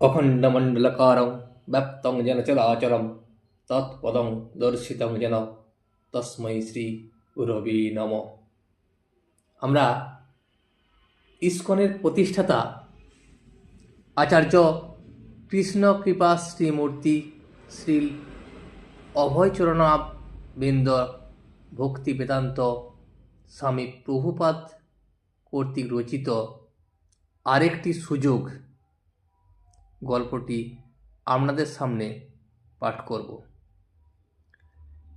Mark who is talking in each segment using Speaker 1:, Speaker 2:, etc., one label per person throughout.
Speaker 1: অখণ্ডমণ্ডলকারং ব্যাপ্তং যেন চরাচরম তৎপদং দর্শিতং যেন তস্मै শ্রী গুরবে নমঃ। আমরা ইস্কনের প্রতিষ্ঠাতা আচার্য কৃষ্ণ কৃপা শ্রীমূর্তি শ্রী অভয়চরণাবৃন্দ ভক্তি বেদান্ত স্বামী প্রভুপাদ কর্তৃক রচিত আরেকটি সুযোগ গল্পটি আপনাদের সামনে পাঠ করব।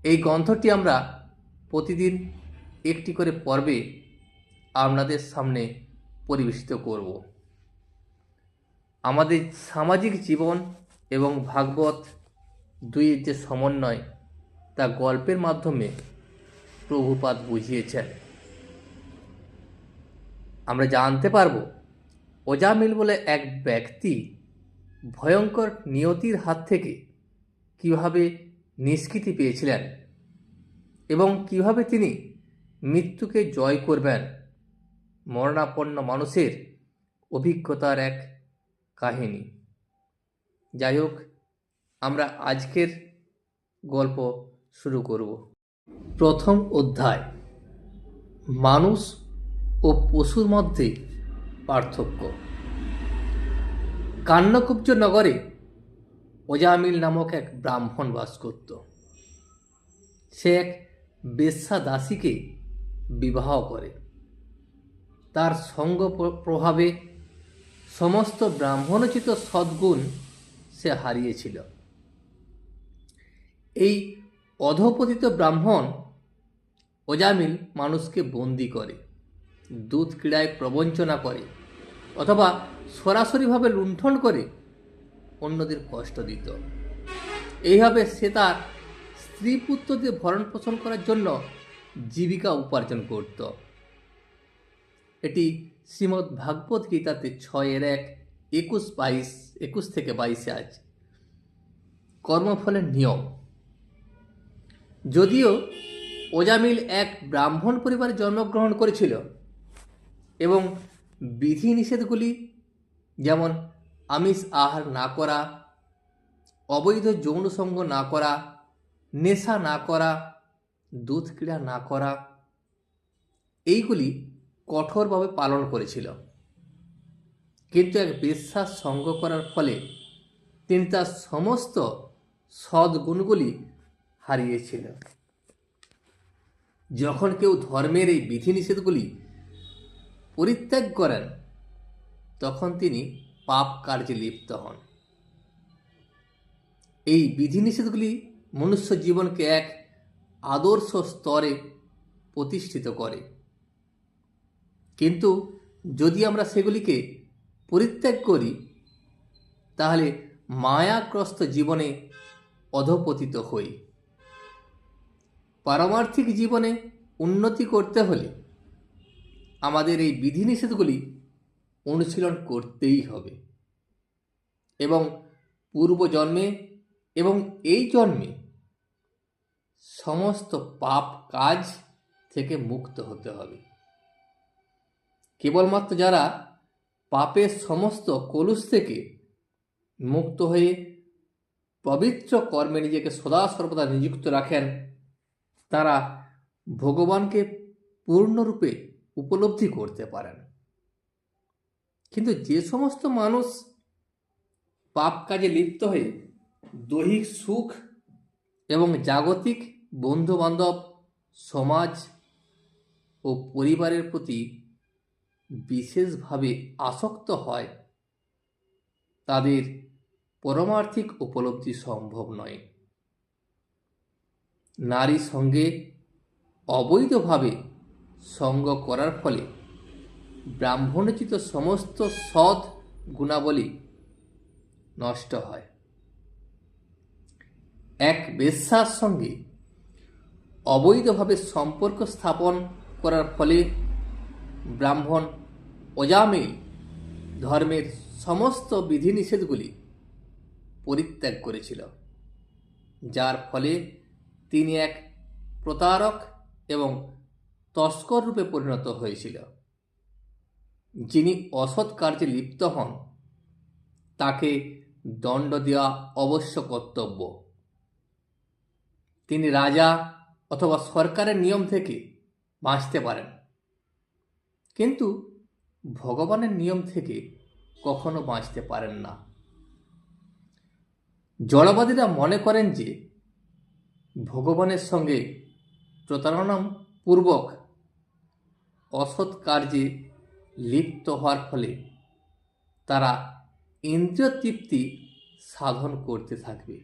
Speaker 1: এই গ্রন্থটি আমরা প্রতিদিন একটি করে পর্বে আপনাদের সামনে পরিবেশিত করব। আমাদের সামাজিক জীবন এবং ভাগবত দুইয়ের যে সমন্বয় তা গল্পের মাধ্যমে প্রভুপাদ বুঝিয়েছেন। আমরা জানতে পারব অজামিল বলে এক ব্যক্তি ভয়ঙ্কর নিয়তির হাত থেকে কিভাবে নিষ্কৃতি পেয়েছিলেন এবং কিভাবে তিনি মৃত্যুকে জয় করবেন। মরণাপন্ন মানুষের অভিজ্ঞতার এক কাহিনী। যাই হোক, আমরা আজকের গল্প শুরু করব। প্রথম অধ্যায়, মানুষ ও পশুর মধ্যে পার্থক্য। কান্যকুব্জ নগরে অজামিল নামক এক ব্রাহ্মণ বাস করত। সে এক বেশ্যা দাসীকে বিবাহ করে। তার সঙ্গ প্রভাবে সমস্ত ব্রাহ্মণোচিত সদ্গুণ সে হারিয়েছিল। এই অধঃপতিত ব্রাহ্মণ অজামিল মানুষকে বন্দি করে, দুধ ক্রীড়ায় প্রবঞ্চনা করে অথবা সরাসরিভাবে লুণ্ঠন করে অন্যদের কষ্ট দিত। এইভাবে সে তার স্ত্রী পুত্রদের ভরণ পোষণ করার জন্য জীবিকা উপার্জন করত। এটি শ্রীমদ্ ভাগবত গীতাতে 6:21 আছে। কর্মফলের নিয়ম। যদিও অজামিল এক ব্রাহ্মণ পরিবারে জন্মগ্রহণ করেছিল এবং বিধি নিষেধগুলি যেমন আমিষ আহার না করা, অবৈধ যৌন সঙ্গ না করা, নেশা না করা, দুধ ক্রীড়া না করা, এইগুলি কঠোরভাবে পালন করেছিল। কিন্তু এক বেশ্যার সঙ্গ করার ফলে তিনি তার সমস্ত সদ্গুণগুলি হারিয়েছিল। যখন কেউ ধর্মের এই বিধিনিষেধগুলি পরিত্যাগ করেন তখন তিনি পাপ কার্যে লিপ্ত হন। এই বিধিনিষেধগুলি মনুষ্য জীবনকে এক আদর্শ স্তরে প্রতিষ্ঠিত করে। কিন্তু যদি আমরা সেগুলিকে পরিত্যাগ করি তাহলে মায়াগ্রস্ত জীবনে অধঃপতিত হই। পারমার্থিক জীবনে উন্নতি করতে হলে আমাদের এই বিধিনিষেধগুলি অনুশীলন করতেই হবে এবং পূর্বজন্মে এবং এই জন্মে সমস্ত পাপ কাজ থেকে মুক্ত হতে হবে। কেবলমাত্র যারা পাপের সমস্ত কলুষ থেকে মুক্ত হয়ে পবিত্র কর্মে নিজেকে সদা সর্বদা নিযুক্ত রাখেন তারা ভগবানকে পূর্ণরূপে উপলব্ধি করতে পারেন। কিন্তু যে সমস্ত মানুষ পাপ কাজে লিপ্ত হয়ে দৈহিক সুখ এবং জাগতিক বন্ধুবান্ধব, সমাজ ও পরিবারের প্রতি বিশেষভাবে আসক্ত হয় তাদের পরমার্থিক উপলব্ধি সম্ভব নয়। নারী সঙ্গে অবৈধভাবে সঙ্গ করার ফলে ব্রাহ্মণোচিত সমস্ত সৎ গুণাবলী নষ্ট হয়। এক বেশ্যার সঙ্গে অবৈধভাবে সম্পর্ক স্থাপন করার ফলে ব্রাহ্মণ অজামিল ধর্মের সমস্ত বিধিনিষেধগুলি পরিত্যাগ করেছিল, যার ফলে তিনি এক প্রতারক এবং তস্কর রূপে পরিণত হয়েছিল। যিনি অসৎ কার্যে লিপ্ত হন তাকে দণ্ড দেওয়া অবশ্য কর্তব্য। তিনি রাজা অথবা সরকারের নিয়ম থেকে বাঁচতে পারেন, কিন্তু ভগবানের নিয়ম থেকে কখনো বাঁচতে পারেন না। জড়বাদীরা মনে করেন যে ভগবানের সঙ্গে প্রতারণাপূর্বক অসৎ কার্যে লিপ্ত হওয়ার ফলে তারা ইন্দ্রিয় তৃপ্তি সাধন করতে থাকবে।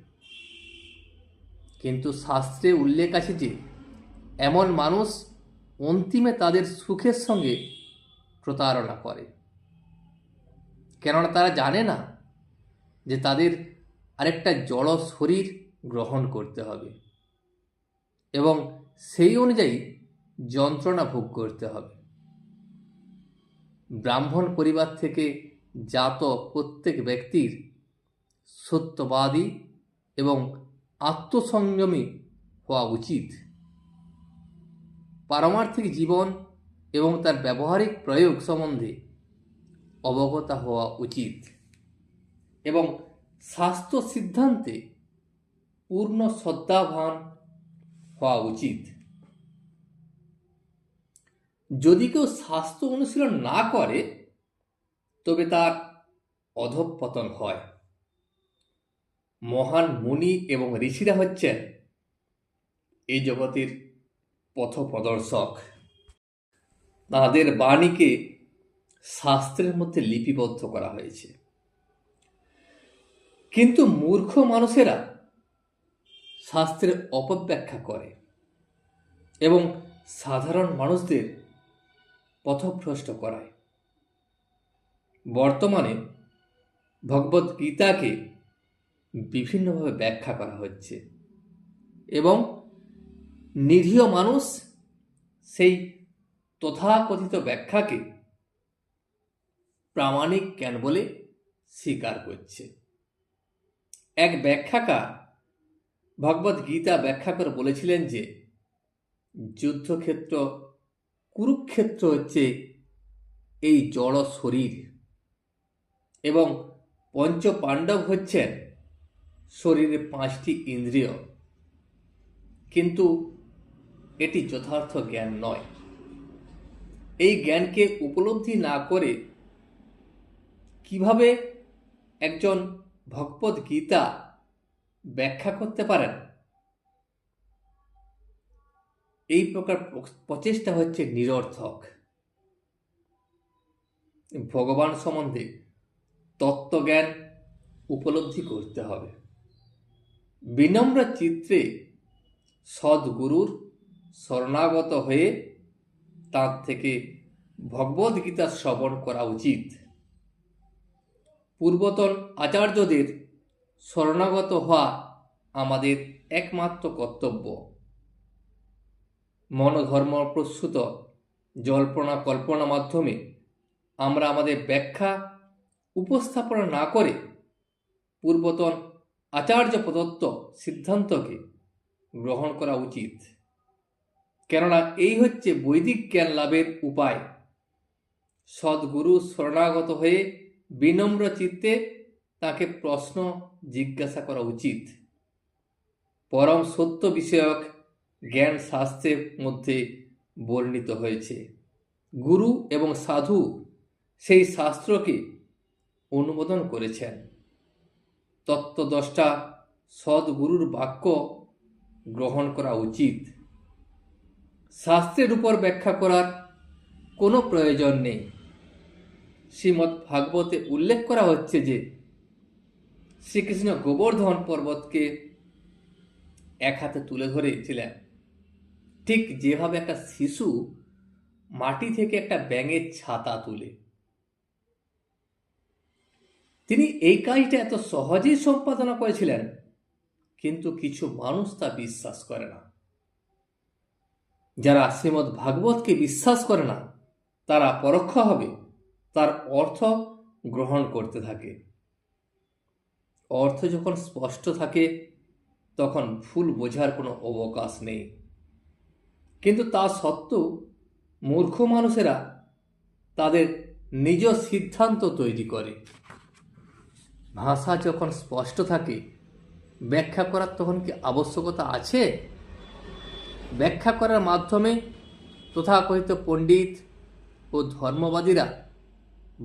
Speaker 1: কিন্তু শাস্ত্রে উল্লেখ আছে যে এমন মানুষ অন্তিমে তাদের সুখের সঙ্গে প্রতারণা করে, কেননা তারা জানে না যে তাদের আরেকটা জড় শরীর গ্রহণ করতে হবে এবং সেই অনুযায়ী যন্ত্রণা ভোগ করতে হবে। ব্রাহ্মণ পরিবার থেকে জাত প্রত্যেক ব্যক্তির সত্যবাদী এবং আত্মসংযমী হওয়া উচিত। পারমার্থিক জীবন এবং তার ব্যবহারিক প্রয়োগ সম্বন্ধে অবগত হওয়া উচিত এবং শাস্ত্র সিদ্ধান্তে পূর্ণ শ্রদ্ধাবান হওয়া উচিত। যদি কেউ শাস্ত্র অনুশীলন না করে তবে তার অধঃপতন হয়। মহান মুনি এবং ঋষিরা হচ্ছেন এই জগতের পথপ্রদর্শক। তাদের বাণীকে শাস্ত্রের মধ্যে লিপিবদ্ধ করা হয়েছে, কিন্তু মূর্খ মানুষেরা শাস্ত্রের অপব্যাখ্যা করে এবং সাধারণ মানুষদের পথভ্রষ্ট করায়। বর্তমানে ভগবদ গীতাকে বিভিন্নভাবে ব্যাখ্যা করা হচ্ছে এবং নিরীহ মানুষ সেই তথাকথিত ব্যাখ্যাকে প্রামাণিক জ্ঞান বলে স্বীকার করছে। এক ব্যাখ্যাকার ভগবদ গীতা ব্যাখ্যা করে বলেছিলেন যে যুদ্ধক্ষেত্র কুরুক্ষেত্র হচ্ছে এই জড় শরীর এবং পঞ্চ পাণ্ডব হচ্ছেন শরীরের 5টি ইন্দ্রিয়, কিন্তু এটি যথার্থ জ্ঞান নয়। এই জ্ঞানকে উপলব্ধি না করে কিভাবে একজন ভগবদ গীতা ব্যাখ্যা করতে পারেন? এই প্রকার প্রচেষ্টা হচ্ছে নিরর্থক। ভগবান সম্বন্ধে তত্ত্বজ্ঞান উপলব্ধি করতে হবে। বিনম্র চিত্তে সদ্গুরুর শরণাগত হয়ে তার থেকে ভগবদ গীতা শ্রবণ করা উচিত। পূর্বতন আচার্যদের শরণাগত হওয়া আমাদের একমাত্র কর্তব্য। মনোধর্ম প্রসূত জল্পনা কল্পনা মাধ্যমে আমরা আমাদের ব্যাখ্যা উপস্থাপনা না করে পূর্বতন আচার্য প্রদত্ত সিদ্ধান্তকে গ্রহণ করা উচিত, কেননা এই হচ্ছে বৈদিক জ্ঞান লাভের উপায়। সদ্গুরু শরণাগত হয়ে বিনম্র চিত্তে তাকে প্রশ্ন জিজ্ঞাসা করা উচিত। পরম সত্য বিষয়ক জ্ঞান শাস্ত্রের মধ্যে বর্ণিত হয়েছে। গুরু এবং সাধু সেই শাস্ত্রকে অনুমোদন করেছেন। তত্ত্বদ্রষ্টা সদ্গুরুর বাক্য গ্রহণ করা উচিত। শাস্ত্রের উপর ব্যাখ্যা করার কোনো প্রয়োজন নেই। শ্রীমদ্ ভাগবতে উল্লেখ করা হচ্ছে যে শ্রীকৃষ্ণ গোবর্ধন পর্বতকে এক হাতে তুলে ধরেছিলেন, ঠিক যেভাবে একটা শিশু মাটি থেকে একটা ব্যাঙের ছাতা তুলে। তিনি এই কাজটা এত সহজেই সম্পাদনা করেছিলেন, কিন্তু কিছু মানুষ তা বিশ্বাস করে না। যারা শ্রীমদ্ ভাগবতকে বিশ্বাস করে না তারা পরোক্ষভাবে তার অর্থ গ্রহণ করতে থাকে। অর্থ যখন স্পষ্ট থাকে তখন ভুল বোঝার কোনো অবকাশ নেই, কিন্তু তা সত্ত্বেও মূর্খ মানুষেরা তাদের নিজ সিদ্ধান্ত তৈরি করে। ভাষা যখন স্পষ্ট থাকে, ব্যাখ্যা করার তখন কি আবশ্যকতা আছে? ব্যাখ্যা করার মাধ্যমে তথাকথিত পণ্ডিত ও ধর্মবাদীরা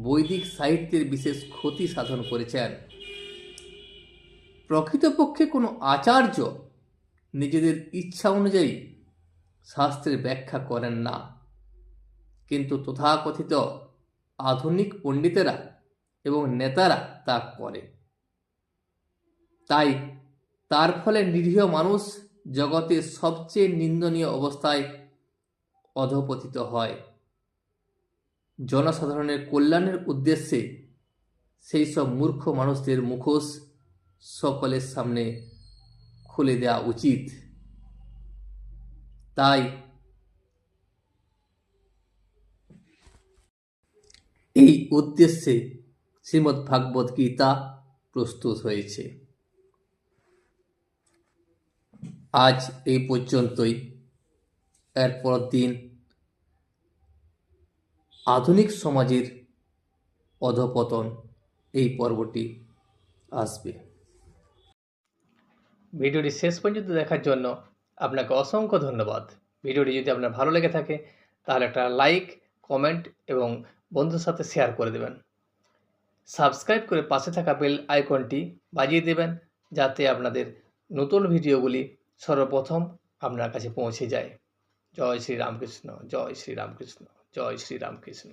Speaker 1: বৈদিক সাহিত্যের বিশেষ ক্ষতি সাধন করেছেন। প্রকৃতপক্ষে কোনো আচার্য নিজেদের ইচ্ছা অনুযায়ী শাস্ত্রের ব্যাখ্যা করেন না, কিন্তু তথাকথিত আধুনিক পণ্ডিতেরা এবং নেতারা তা করে। তাই তার ফলে নিরীহ মানুষ জগতের সবচেয়ে নিন্দনীয় অবস্থায় অধঃপতিত হয়। জনসাধারণের কল্যাণের উদ্দেশ্যে সেই সব মূর্খ মানুষদের মুখোশ সকলের সামনে খুলে দেওয়া উচিত। তাই এই উদ্দেশ্যে শ্রীমদ্ ভাগবত গীতা প্রস্তুত হয়েছে। আজ এই পর্যন্তই। এরপর দিন আধুনিক সমাজের অধঃপতন এই পর্বটি আসবে। ভিডিওটি শেষ পর্যন্ত দেখার জন্য আপনাকে অসংখ্য ধন্যবাদ। ভিডিওটি যদি আপনার ভালো লেগে থাকে তাহলে একটা লাইক, কমেন্ট এবং বন্ধুর সাথে শেয়ার করে দেবেন। সাবস্ক্রাইব করে পাশে থাকা বেল আইকনটি বাজিয়ে দেবেন, যাতে আপনাদের নতুন ভিডিওগুলি সর্বপ্রথম আপনার কাছে পৌঁছে যায়। জয় শ্রী রামকৃষ্ণ, জয় শ্রী রামকৃষ্ণ, জয় শ্রী রামকৃষ্ণ।